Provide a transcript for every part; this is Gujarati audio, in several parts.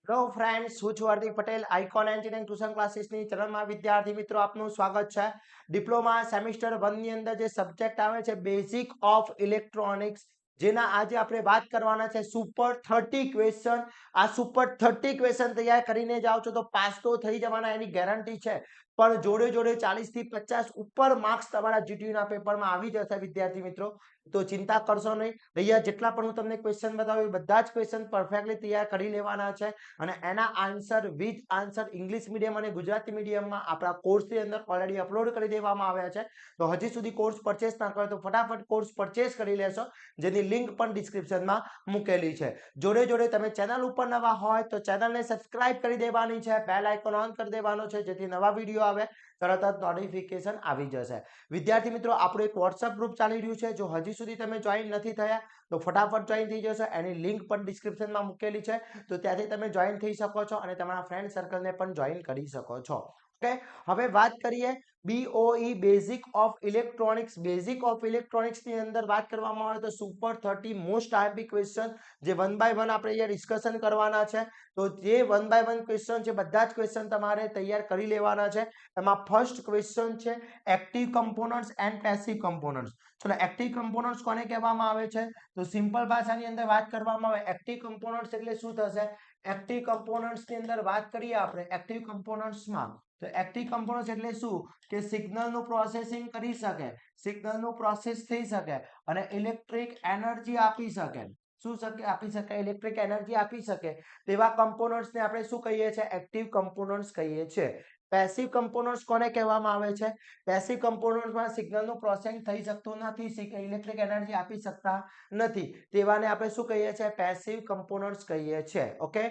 હેલો ફ્રેન્ડ્સ, હું છું Hardik Patel. Icon engineering tuition ક્લાસીસની ચેનલમાં વિદ્યાર્થી મિત્રો આપનું સ્વાગત છે. ડિપ્લોમા સેમિસ્ટર 1 ની અંદર જે સબ્જેક્ટ આવે છે બેઝિક ઓફ ઇલેક્ટ્રોનિક્સ, જેના આજે આપણે વાત કરવાના છે સુપર 30 ક્વેશ્ચન. આ સુપર 30 ક્વેશ્ચન તૈયાર કરીને જાઓ છો તો પાસ તો થઈ જવાના એની ગેરંટી છે, પણ જોડે જોડે 40 થી 50 ઉપર માર્ક્સ તમારા જીટીયુ ના પેપરમાં આવી જશે વિદ્યાર્થી મિત્રો. તો ચિંતા કરશો નહીં. અહીંયા જેટલા પણ હું તમને ક્વેશ્ચન બતાવ્યું એ બધા જ ક્વેશ્ચન પરફેક્ટલી તૈયાર કરી લેવાના છે અને એના answer with answer English medium અને ગુજરાતી મીડિયમમાં આપણા કોર્સની અંદર ઓલરેડી અપલોડ કરી દેવામાં આવ્યા છે. તો હજી સુધી કોર્સ પરચેસ ના કરો તો ફટાફટ કોર્સ પરચેસ કરી લેશો, જેની લિંક પણ ડિસ્ક્રિપ્શનમાં મૂકેલી છે. જોડે જોડે તમે ચેનલ ઉપર નવા હોય તો ચેનલને સબસ્ક્રાઇબ કરી દેવાની છે, બેલ આઇકોન ઓન કરી દેવાનો છે, જેથી નવા વિડીયો આવે તરત જ નોટિફિકેશન આવી જશે. વિદ્યાર્થી મિત્રો, આપણું એક વોટ્સઅપ ગ્રુપ ચાલી રહ્યું છે. જો હજી સુધી તમે જોઈન નથી થયા તો ફટાફટ જોઈન થઈ જશો. એની લિંક પણ ડિસ્ક્રિપ્શનમાં મૂકેલી છે, તો ત્યાંથી તમે જોઈન થઈ શકો છો અને તમારા ફ્રેન્ડ સર્કલને પણ જોઈન કરી શકો છો. ઓકે, હવે વાત કરીએ BOE basic of electronics. Basic of electronics ની અંદર વાત કરવામાં આવે તો સુપર 30 મોસ્ટ આઈએમપી ક્વેશ્ચન, જે વન બાય વન આપણે અહીંયા ડિસ્કશન કરવાના છે. તો જે વન બાય વન ક્વેશ્ચન છે બધા જ ક્વેશ્ચન તમારે તૈયાર કરી લેવાના છે. એમાં ફર્સ્ટ ક્વેશ્ચન છે active components and passive components. ચલો, એક્ટિવ કમ્પોનન્ટ્સ કોને કહેવામાં આવે છે? તો સિમ્પલ ભાષાની અંદર વાત કરવામાં આવે એક્ટિવ કમ્પોનન્ટ્સ એટલે શું થશે? એક્ટિવ કમ્પોનન્ટ્સ ની અંદર વાત કરીએ આપણે એક્ટિવ કમ્પોનન્ટ્સમાં, તો એક્ટિવ કમ્પોનન્ટ્સ એટલે શું કે સિગ્નલનું પ્રોસેસિંગ કરી શકે, સિગ્નલનું પ્રોસેસ થઈ શકે અને ઇલેક્ટ્રિક એનર્જી આપી શકે. શું શકે? આપી શકે, ઇલેક્ટ્રિક એનર્જી આપી શકે તેવા કમ્પોનન્ટ્સને આપણે શું કહીએ છીએ? એક્ટિવ કમ્પોનન્ટ્સ કહીએ છીએ. પેસિવ કમ્પોનન્ટ્સ કોને કહેવામાં આવે છે? પેસિવ કમ્પોનન્ટ્સમાં સિગ્નલનું પ્રોસેસિંગ થઈ શકતું નથી, ઇલેક્ટ્રિક એનર્જી આપી શકતા નથી, તેવાને આપણે શું કહીએ છીએ? પેસિવ કમ્પોનન્ટ્સ કહીએ છીએ. ઓકે,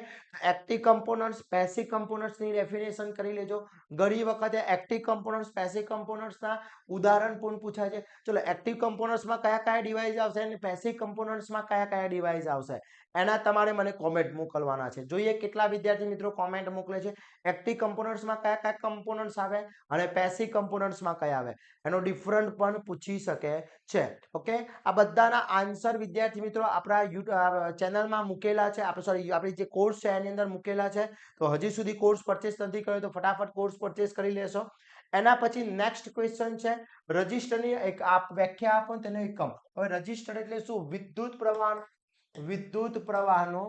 એક્ટિવ કમ્પોનન્ટ્સ, પેસિવ કમ્પોનન્ટ્સની ડેફિનેશન કરી લેજો. ઘણી વખતે એક્ટિવ કમ્પોનન્ટ્સ, પેસિવ કમ્પોનન્ટ્સના ઉદાહરણ પણ પૂછાય છે. ચલો, એક્ટિવ કમ્પોનન્ટ્સમાં કયા કયા ડિવાઇસ આવશે અને પેસિવ કમ્પોનન્ટ્સમાં કયા કયા ડિવાઇસ આવશે, એના તમારે મને કોમેન્ટ મોકલવાના છે. જોઈએ કેટલા વિદ્યાર્થી મિત્રો કોમેન્ટ મોકલે છે. એક્ટિવ કમ્પોનન્ટ્સમાં કયા કયા કમ્પોનન્ટ્સ આવે અને પેસિવ કમ્પોનન્ટ્સમાં કયા આવે, એનો ડિફરન્ટ પણ પૂછી શકે છે. ઓકે, આ બધાના આન્સર વિદ્યાર્થી મિત્રો આપણા યુટ્યુબ ચેનલમાં મૂકેલા છે, આપણે સોરી આપણી જે કોર્સ છે એની અંદર મૂકેલા છે. તો હજી સુધી કોર્સ પરચેસ નથી કર્યો તો ફટાફટ કોર્સ પરચેસ કરી લેશો. એના પછી નેક્સ્ટ ક્વેશ્ચન છે રજિસ્ટરની એક આપ વ્યાખ્યા આપો, તેનો એકમ. હવે રજિસ્ટર એટલે શું? વિદ્યુત પ્રવાહ, વિદ્યુત પ્રવાહનો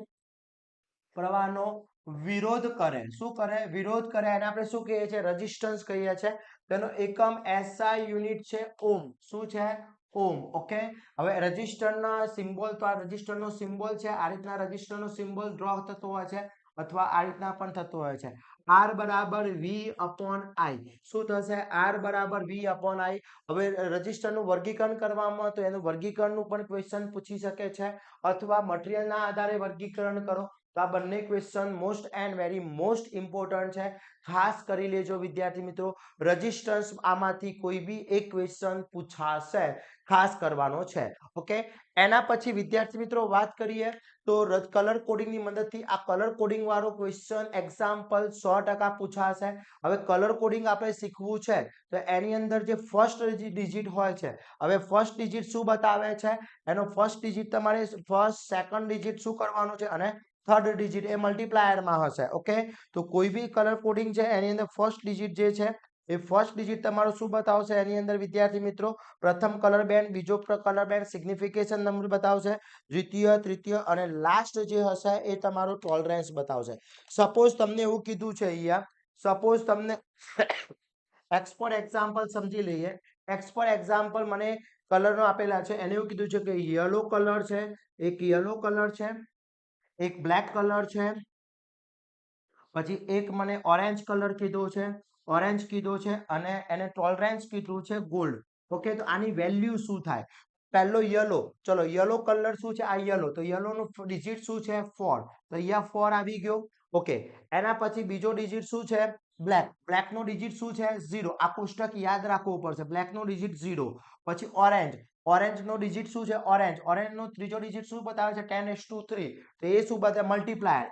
વિરોધ કરે. શું કરે? વિરોધ કરે. એને આપણે શું કહીએ છીએ? રેઝિસ્ટન્સ કહીએ છીએ. તેનો એકમ SI યુનિટ છે ઓમ. શું છે? ઓમ. ઓકે, હવે રેઝિસ્ટરના સિમ્બોલ, તો આ રેઝિસ્ટરનો સિમ્બોલ છે. આ રીતના રેઝિસ્ટરનો સિમ્બોલ ડ્રો થતો હોય છે અથવા આ રીતના પણ થતો હોય છે. R બરાબર V/I. શું થશે? R બરાબર V/I. હવે રેઝિસ્ટરનું વર્ગીકરણ કરવામાં તો એનું વર્ગીકરણનું પણ ક્વેશ્ચન પૂછી શકે છે, અથવા મટીરીયલના આધારે વર્ગીકરણ કરો. તો આ બંને question most and very most important છે. ખાસ કરી લેજો વિદ્યાર્થી મિત્રો. રેઝિસ્ટન્સ આમાંથી કોઈ બી એક ક્વેશ્ચન પૂછાશે, ખાસ કરવાનો છે. ઓકે, એના પછી વિદ્યાર્થી મિત્રો વાત કરીએ તો કલર કોડિંગની મદદથી આ કલર કોડિંગ વાળો ક્વેશ્ચન એક્ઝામ્પલ 100% પૂછાશે. હવે કલર કોડિંગ આપણે શીખવું છે તો એની અંદર જે ફર્સ્ટ ડિજિટ હોય છે, હવે ફર્સ્ટ ડિજિટ શું બતાવે છે? એનો ફર્સ્ટ ડિજિટ તમારે ફર્સ્ટ સેકન્ડ ડિજિટ શું કરવાનું છે અને થર્ડ ડિજિટ એ મલ્ટીપ્લાયરમાં હશે. ઓકે, તો કોઈ બી કલર કોડિંગ છે એની અંદર ફર્સ્ટ ડિજિટ જે છે એ ફર્સ્ટ ડિજિટ તમારું શું બતાવશે? એની અંદર વિદ્યાર્થી મિત્રો પ્રથમ કલર બેન્ડ, બીજો કલર બેન્ડ સિગ્નિફિકેશન નંબર બતાવશે, દ્વિતીય, તૃતીય અને લાસ્ટ જે હશે એ તમારો ટોલરન્સ બતાવશે. સપોઝ તમને એવું કીધું છે અહીંયા, સપોઝ તમને એક્સપોર્ટ એક્ઝામ્પલ સમજી લઈએ. એક્સપોર્ટ એક્ઝામ્પલ મને કલરનો આપેલા છે, એને એવું કીધું છે કે યલો કલર છે, એક યલો કલર છે, એક બ્લેક કલર છે, પછી એક મને ઓરેન્જ કલર કીધો છે, ઓરેન્જ કીધો છે અને એને ટોલરન્સ કીધું છે ગોલ્ડ. ઓકે, તો આની વેલ્યુ શું થાય? પહેલો યલો, ચલો યલો કલર શું છે? આ યલો, તો યલો નું ડિજિટ શું છે? 4. તો અહીંયા 4 આવી ગયો. ઓકે, એના પછી બીજો ડિજિટ શું છે? બ્લેક. બ્લેક નો ડિજિટ શું છે? 0. આ કોષ્ટક યાદ રાખવું પડશે. બ્લેક નો ડિજિટ 0. પછી ઓરેન્જ, ઓરેન્જ નો ડિજિટ શું છે? ઓરેન્જ, ઓરેન્જ નો ત્રીજો ડિજિટ શું બતાવે છે? 10:3. તો એ શું બતાવે? મલ્ટીપ્લાયર.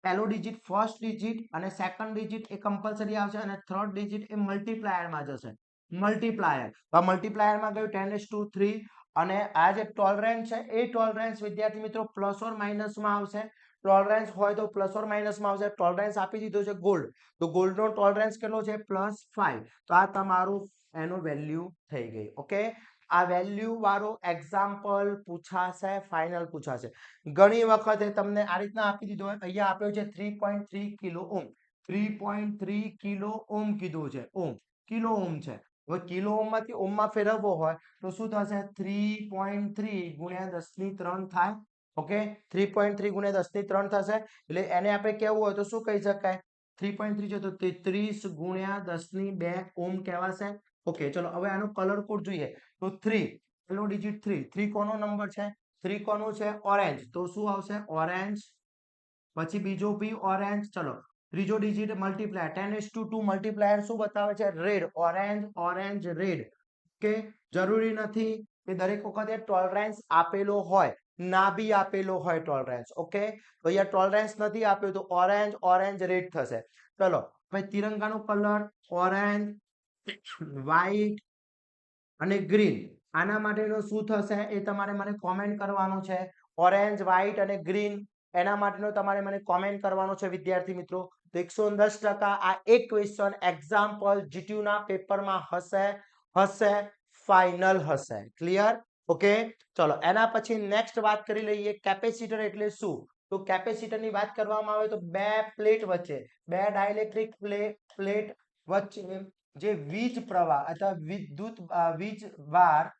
પહેલો ડિજિટ ફર્સ્ટ ડિજિટ અને સેકન્ડ ડિજિટ એ કમ્પલસરી આવશે અને થર્ડ ડિજિટ એ મલ્ટીપ્લાયરમાં જશે. મલ્ટીપ્લાયર, તો મલ્ટીપ્લાયરમાં ગયું 10:3. અને આ જે ટોલરન્સ છે એ ટોલરન્સ વિદ્યાર્થી મિત્રો પ્લસ ઓર માઇનસમાં આવશે. ટોલરન્સ હોય તો પ્લસ ઓર માઇનસમાં આવશે. ટોલરન્સ આપી દીધો છે ગોલ્ડ, તો ગોલ્ડનો ટોલરન્સ કેટલો છે +5. તો આ તમારું એનો વેલ્યુ થઈ ગઈ. ઓકે, આ વેલ્યુ વાળો એક્ઝામ્પલ પૂછાશે, ફાઇનલ પૂછાશે. ઘણી વખતે તમને આ રીતના આપી દીધો હોય, અહીંયા આપ્યો છે 3.3 કિલો ઓમ, 3.3 કિલો ઓમ કીધું છે, ઓમ કિલો ઓમ છે. હવે કિલો ઓમમાંથી ઓમમાં ફેરવવો હોય તો શું થશે, 3.3 ગુણ્યા 10⁻³ થાય. ઓકે, 3.3 ગુણ્યા 10⁻³ થશે. એટલે એને આપણે કેવું હોય તો શું કહી શકાય, 3.3 છે તો 33 ગુણ્યા 10⁻² ઓમ કહેવાશે. ઓકે, ચલો હવે આનો કલર કોડ જોઈએ. તો 3 પેલો ડિજિટ 3, 3 કોનો નંબર છે, 3 કોનું છે, ઓરેન્જ. તો શું આવશે, ઓરેન્જ. પછી બીજો બી ઓરેન્જ. ચલો ત્રીજો ડિજિટ મલ્ટીપ્લાય 10:2 મલ્ટીપ્લાયર શું બતાવે છે, રેડ. Orange orange red. કે જરૂરી નથી કે દરેક વખતે ટોલરન્સ આપેલો હોય, ના બી આપેલો હોય ટોલરન્સ. ઓકે, તો અહીંયા ટોલરન્સ નથી આપ્યો તો ઓરેન્જ ઓરેન્જ રેડ થશે. ચલો ભાઈ તિરંગાનો કલર ઓરેન્જ, વ્હાઈટ અને ગ્રીન. આના માટેનો શું થશે એ તમારે મને કોમેન્ટ કરવાનું છે. ઓરેન્જ વ્હાઈટ અને ગ્રીન એના માટેનો તમારે મને કોમેન્ટ કરવાનો છે વિદ્યાર્થી મિત્રો. તો 110% આ એક ક્વેશ્ચન એક્ઝામ્પલ જીટીયુ ના પેપરમાં હશે, હશે, ફાઇનલ હશે. ક્લિયર? ઓકે, ચલો એના પછી નેક્સ્ટ વાત કરી લઈએ, કેપેસિટર એટલે શું. તો કેપેસિટર ની વાત કરવામાં આવે તો બે પ્લેટ વચ્ચે, બે ડાઇલેક્ટ્રિક પ્લેટ વચ્ચે જે વીજ પ્રવાહ અથવા વીજ ભાર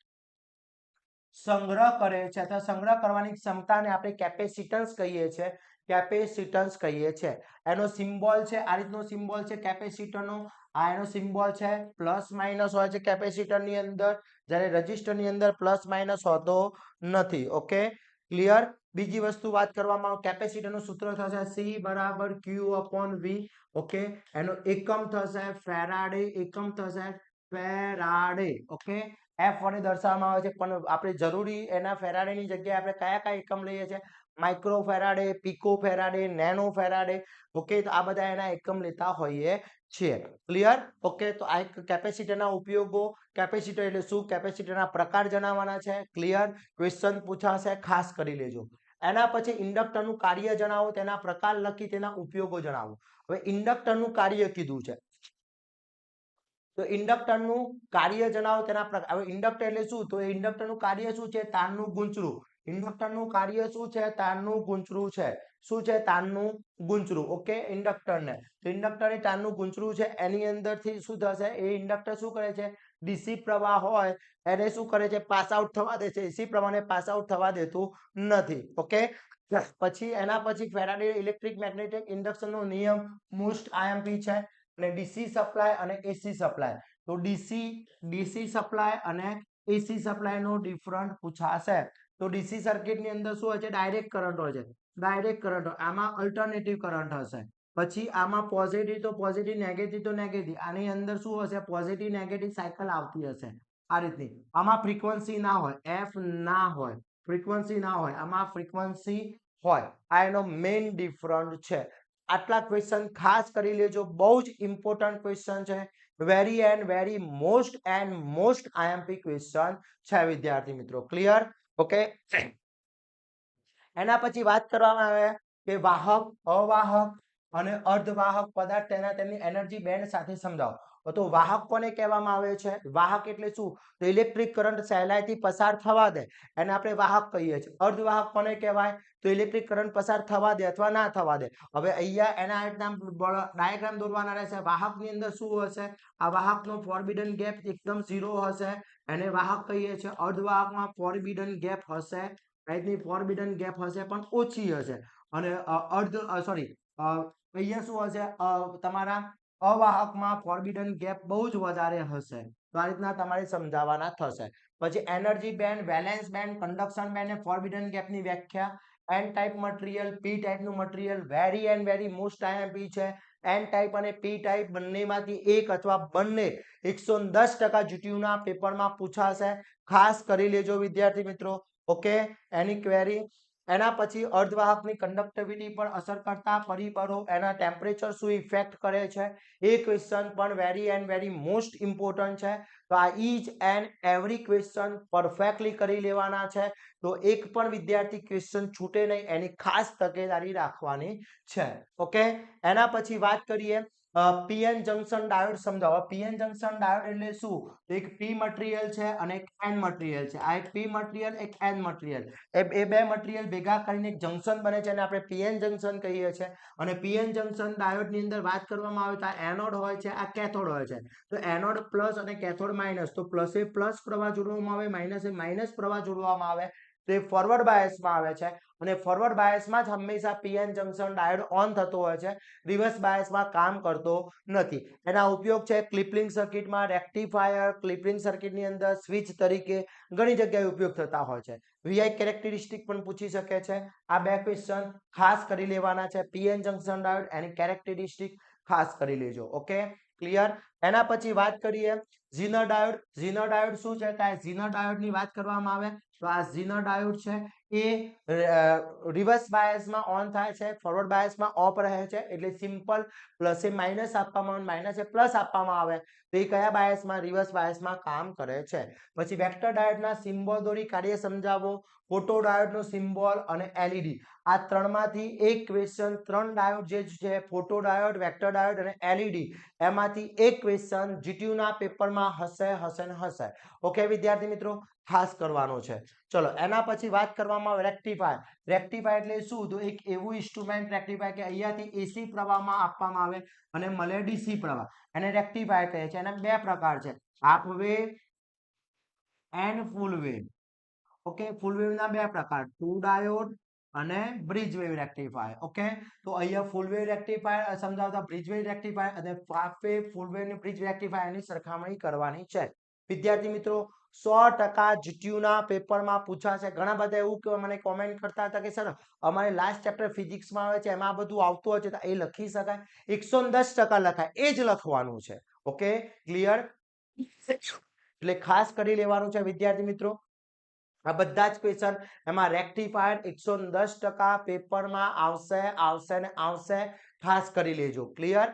સંગ્રહ કરે છે અથવા સંગ્રહ કરવાની ક્ષમતાને આપણે કેપેસિટન્સ કહીએ છીએ, કેપેસિટન્સ કહીએ છીએ. એનો સિમ્બોલ છે આ રીતનો સિમ્બોલ છે કેપેસિટરનો. આ એનો સિમ્બોલ છે, પ્લસ માઇનસ હોય છે કેપેસિટર ની અંદર, જ્યારે રેઝિસ્ટર ની અંદર પ્લસ માઇનસ હોતો નથી. Okay, clear? બીજી વસ્તુ વાત કરવામાં આવે, કેપેસિટર નું સૂત્ર થશે C = Q/V. ઓકે, એનો એકમ થશે ફેરાડે, એકમ થશે ફેરાડે. ઓકે, F વડે દર્શાવવામાં આવે છે, પણ આપણે જરૂરી એના ફેરાડેની જગ્યાએ આપણે કયા કયા એકમ લઈએ છીએ, micro farad, pico farad, nano farad. Okay, તો આ બધા એના એકમ લેતા હોઈએ છીએ. ક્લિયર? ઓકે, તો આ કેપેસિટરના ઉપયોગો, કેપેસિટર એટલે શું, કેપેસિટરના પ્રકાર જણાવવાના છે. ક્લિયર? ક્વેશ્ચન પૂછાશે, ખાસ કરી લેજો. એના પછી ઇન્ડક્ટરનું કાર્ય જણાવો, તેના પ્રકાર લખી તેના ઉપયોગો જણાવો. હવે ઇન્ડક્ટરનું કાર્ય કીધું છે, તો ઇન્ડક્ટરનું કાર્ય જણાવો, તેના પ્રકાર. હવે ઇન્ડક્ટર એટલે શું, તો ઇન્ડક્ટરનું કાર્ય શું છે, તારનું ગૂંચળું. ઇન્ડક્ટરનું કાર્ય શું છે, તારનું ગૂંચળું છે. શું છે, તારનું ગૂંચળું. ઓકે, ઇન્ડક્ટરને, તો ઇન્ડક્ટર એ તારનું ગૂંચળું છે. એની અંદરથી શું થશે, એ ઇન્ડક્ટર શું કરે છે, ડીસી પ્રવાહ હોય એને શું કરે છે, પાસ આઉટ થવા દે છે. એસી પ્રવાહને પાસ આઉટ થવા દેતું નથી. ઓકે, પછી એના પછી ફેરાડે ઇલેક્ટ્રિક મેગ્નેટિક ઇન્ડક્શનનો નિયમ મોસ્ટ આઈએમપી છે. અને ડીસી સપ્લાય અને એસી સપ્લાય. તો ડીસી સપ્લાય અને એસી સપ્લાય નો ડિફરન્ટ પૂછાશે. તો ડીસી સર્કિટ ની અંદર શું હોય છે, ડાયરેક્ટ કરંટ હોય છે, ડાયરેક્ટ કરંટ. આમાં અલ્ટરનેટિવ કરંટ હશે. પછી આમાં પોઝિટિવ તો પોઝિટિવ, નેગેટિવ તો નેગેટિવ. આની અંદર શું હશે, પોઝિટિવ નેગેટિવ સાયકલ આવતી હશે આ રીતની. આમાં ફ્રીક્વન્સી ના હોય, એફ ના હોય, ફ્રીક્વન્સી ના હોય, આમાં ફ્રીક્વન્સી હોય. આ એનો મેઇન ડિફરન્ટ છે. આટલા ક્વેશ્ચન ખાસ કરી લેજો, બહુ જ ઇમ્પોર્ટન્ટ ક્વેશ્ચન છે. વેરી મોસ્ટ આઈએમપી ક્વેશ્ચન છે વિદ્યાર્થી મિત્રો. ક્લિયર? ઓકે, એના પછી વાત કરવામાં આવે કે વાહક, અવાહક અને અર્ધવાહક પદાર્થ તેમની એનર્જી બેન્ડ સાથે સમજાવો. તો વાહક કોને કહેવામાં આવે છે, વાહક એટલે શું, તો ઇલેક્ટ્રિક કરંટ સહેલાઈથી પસાર થવા દે એને આપણે વાહક કહીએ છીએ. અર્ધવાહક કોને કહેવાય, તો ઇલેક્ટ્રિક કરંટ પસાર થવા દે અથવા ના થવા દે. હવે અહીંયા એના ડાયાગ્રામ દોરવાના રહેશે. વાહકની અંદર શું હશે, આ વાહકનો ફોરબિડન ગેપ એકદમ 0 હશે, એને વાહક કહીએ છીએ. અર્ધવાહકમાં ફોરબિડન ગેપ હશે, ફોરબિડન ગેપ હશે પણ ઓછી હશે. અને અહીંયા શું હશે, તમારા અવાહકમાં ફોરબિડન ગેપ બહુ જ વધારે હશે. તો આ રીતના તમારે સમજાવવાના થશે. પછી energy band, valence band, conduction band અને ફોરબિડન ગેપની વ્યાખ્યા. એન ટાઈપ મટીરીયલ, પી ટાઈપનું મટીરીયલ વેરી મોસ્ટ આઈએમપી છે. એન ટાઈપ અને પી ટાઈપ બંનેમાંથી એક અથવા બંને 110% જીટીયુના પેપરમાં પૂછાશે. ખાસ કરી લેજો વિદ્યાર્થી મિત્રો. ઓકે, એની ક્વેરી એના પછી અર્ધવાહકની કંડક્ટિવિટી પર અસર કરતા પરિબળો, એના ટેમ્પરેચર શું ઇફેક્ટ કરે છે, એ ક્વેશ્ચન પણ very and very most important છે. તો આ inch and every question perfectly કરી લેવાના છે. તો એક પણ વિદ્યાર્થી ક્વેશ્ચન છૂટે નહીં એની ખાસ તકેદારી રાખવાની છે. ઓકે, એના પછી વાત કરીએ પીએન જંકશન ડાયોડ સમજાવો. પીએન જંકશન ડાયોડ એટલે શું? એક પી મટીરિયલ છે અને એક એન મટીરિયલ છે. આ એક પી મટીરિયલ, એક એન મટીરિયલ, એ બે મટીરિયલ ભેગા કરીને એક જંકશન બને છે અને આપણે પીએન જંકશન કહીએ છીએ. અને પીએન જંકશન ડાયોડ ની અંદર વાત કરવામાં આવે તો આ એનોડ હોય છે, આ કેથોડ હોય છે. તો એનોડ પ્લસ અને કેથોડ માઇનસ. તો પ્લસ એ પ્લસ પ્રવાહ જોડવામાં આવે, માઇનસ એ માઇનસ પ્રવાહ જોડવામાં આવે. તો એ ફોરવર્ડ બાયસમાં આવે છે અને ફોરવર્ડ બાયસમાં જ હંમેશા પીએન જંકશન ડાયોડ ઓન થતો હોય છે, રિવર્સ બાયસમાં કામ કરતો નથી. એના ઉપયોગ છે ક્લિપલિંગ સર્કિટમાં, રેક્ટિફાયર, ક્લિપલિંગ સર્કિટની અંદર સ્વિચ તરીકે ઘણી જગ્યાએ ઉપયોગ થતા હોય છે. વીઆઈ કેરેક્ટરિસ્ટિક પણ પૂછી શકે છે. આ બે ક્વેશ્ચન ખાસ કરી લેવાના છે. પીએન જંકશન ડાયોડ એની કેરેક્ટરિસ્ટિક ખાસ કરી લેજો. Okay, clear. એના પછી વાત કરીએ ઝીનર ડાયોડ. ઝીનર ડાયોડ શું છે? ઝીનર ડાયોડ ની વાત કરવામાં આવે તો આ ઝીનર ડાયોડ છે એ રિવર્સ બાયસમાં ઓન થાય છે, ફોરવર્ડ બાયસમાં ઓફ રહે છે. એટલે સિમ્પલ પ્લસ એ માઇનસ આપવામાં આવે, માઇનસ એ પ્લસ આપવામાં આવે તો એ કયા બાયસમાં? રિવર્સ બાયસમાં કામ કરે છે. પછી વેક્ટર ડાયોડના સિમ્બોલ દોરી કાર્ય સમજાવો. ફોટો ડાયોડનો સિમ્બોલ અને એલઈડી, આ ત્રણમાંથી એક ક્વેશ્ચન, ત્રણ ડાયોડ જે છે ફોટો ડાયોડ, વેક્ટર ડાયોડ અને એલઈડી, એમાંથી એક ક્વેશ્ચન જીટીયુના પેપરમાં હશે. ઓકે વિદ્યાર્થી મિત્રો, ખાસ કરવાનો છે. ચલો એના પછી વાત કરવામાં આવે રેક્ટિફાયર. રેક્ટિફાયર એટલે શું? તો એક એવું ઇન્સ્ટ્રુમેન્ટ રેક્ટિફાયર કે અહીંયાથી એસી પ્રવાહમાં આપવામાં આવે અને મળે ડીસી પ્રવાહ, એને રેક્ટિફાયર કહે છે. એના બે પ્રકાર છે, half wave and full wave. Okay, full wave ના બે પ્રકાર, ટુ ડાયોડ અને બ્રિજ વેવ રેક્ટિફાયર. ઓકે, તો અહીંયા ફૂલ વેવ રેક્ટિફાયર સમજાવતા બ્રિજ વેવ રેક્ટિફાયર અને હાફ વેવ, ફૂલ વેવ અને બ્રિજ રેક્ટિફાયરની સરખામણી કરવાની છે. વિદ્યાર્થી મિત્રો 100% જીટીયુના પેપરમાં પૂછાશે. ઘણા બધા એવું મને કોમેન્ટ કરતા હતા કે સર અમારે લાસ્ટ ચેપ્ટર ફિઝિક્સમાં આવે છે એમાં બધું આવતું હોય છે તો એ લખી શકાય? 110% લખાય, એ જ લખવાનું છે. Okay, clear. એટલે ખાસ કરી લેવાનું છે વિદ્યાર્થી મિત્રો. આ બધા જ ક્વેશ્ચન એમાં રેક્ટિફાયર 110% પેપરમાં આવશે. ખાસ કરી લેજો. ક્લિયર.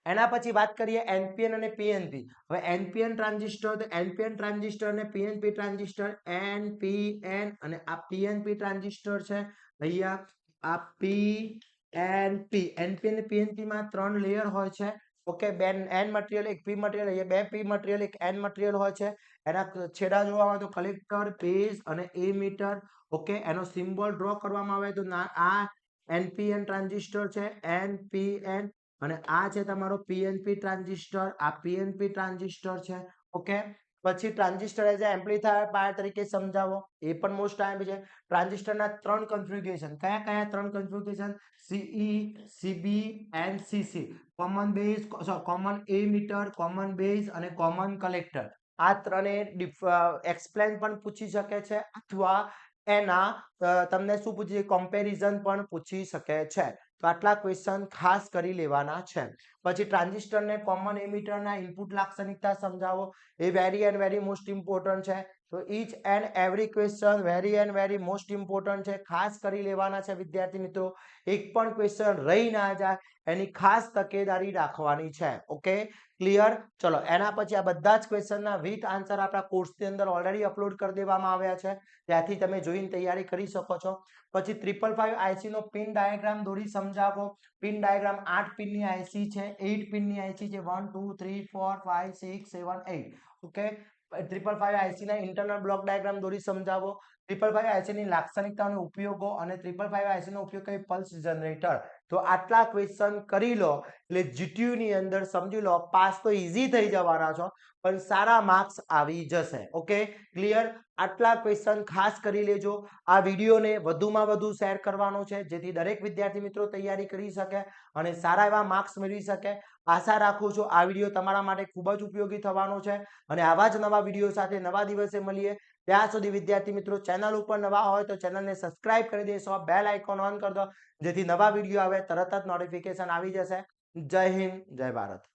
એના પછી વાત કરીએ એનપીએન અને પીએનપી. હવે એનપીએન ટ્રાન્ઝિસ્ટર, તો એનપીએન ટ્રાન્ઝિસ્ટર અને પીએનપી ટ્રાન્ઝિસ્ટર, એનપીએન અને આ પીએનપી ટ્રાન્ઝિસ્ટર છે. અહીંયા આ પીએનપી, એનપી અને પીએનપી માં 3 લેયર હોય છે. ઓકે, બે એન મટીરિયલ, એક પી મટીરિયલ, અહીંયા બે પી મટીરિયલ, એક એન મટીરિયલ હોય છે. એના છેડા જોવા આવે તો કલેક્ટર, બેઝ અને એમીટર. ઓકે, એનો સિમ્બોલ ડ્રો કરવામાં આવે તો આ એનપીએન ટ્રાન્ઝિસ્ટર છે, એનપીએન, અને આ છે તમારો પીએનપી ટ્રાન્ઝિસ્ટર, આ પીએનપી ટ્રાન્ઝિસ્ટર છે. ઓકે, પછી ટ્રાન્ઝિસ્ટર એઝ એમ્પ્લીફાયર તરીકે સમજાવો, એ પણ મોસ્ટ ટાઈમ છે. ટ્રાન્ઝિસ્ટરના 3 કન્ફિગ્યુરેશન, કયા 3 configuration? CE, CB and CC. Common base, common emitter, common base અને કોમન કલેક્ટર. આ ત્રણે એક્સપ્લેન પણ પૂછી શકે છે અથવા એના તમને શું પૂછી, કમ્પેરિઝન પણ પૂછી શકે છે. તો આટલા ક્વેશ્ચન ખાસ કરી લેવાના છે. પછી ટ્રાન્ઝિસ્ટરને કોમન એમિટરના ઇનપુટ લાક્ષણિકતા સમજાવો, એ very and very most important છે. તો each and every question very and very most important છે, ખાસ કરી લેવાના છે વિદ્યાર્થી મિત્રો. એક પણ ક્વેશ્ચન રહી ના જાય એની ખાસ તકેદારી રાખવાની છે. Okay, clear. ચલો એના પછી આ બધા જ ક્વેશ્ચનના વિથ આન્સર આપણા કોર્સની અંદર ઓલરેડી અપલોડ કરી દેવામાં આવ્યા છે, ત્યાંથી તમે જોઈને તૈયારી કરી શકો છો. પછી 555 આઈસી નો પિન ડાયાગ્રામ દોરી સમજાવો. પિન ડાયાગ્રામ 8 પિનની આઈસી છે, 8 પિનની આઈસી છે, 1 2 3 4 5 6 7 8. ઓકે, 555 આઈસી ના ઇન્ટરનલ બ્લોક ડાયાગ્રામ દોરી સમજાવો. 555 આઈસી ની લાક્ષણિકતા અને ઉપયોગો અને 555 આઈસી નો ઉપયોગ કરી પલ્સ જનરેટર. તો આટલા ક્વેશ્ચન કરી લો એટલે જીટીયુ ની અંદર સમજી લો પાસ તો ઈઝી થઈ જવાના છો, પણ સારા માર્ક્સ આવી જશે. Okay, clear. આટલા ક્વેશ્ચન ખાસ કરી લેજો. આ વિડીયોને વધુમાં વધુ શેર કરવાનો છે જેથી દરેક વિદ્યાર્થી મિત્રો તૈયારી કરી શકે અને સારા એવા માર્ક્સ મેળવી શકે. આશા રાખું છું આ વિડીયો તમારા માટે ખૂબ જ ઉપયોગી થવાનો છે અને આવા જ નવા વિડીયો સાથે નવા દિવસે મળીએ. ત્યાં સુધી વિદ્યાર્થી મિત્રો ચેનલ ઉપર નવા હોય તો ચેનલને સબસ્ક્રાઇબ કરી દેશો, બેલ આઇકોન ઓન કરી દો જેથી નવા વિડીયો આવે તરત જ નોટિફિકેશન આવી જશે. જય હિન્દ, જય ભારત.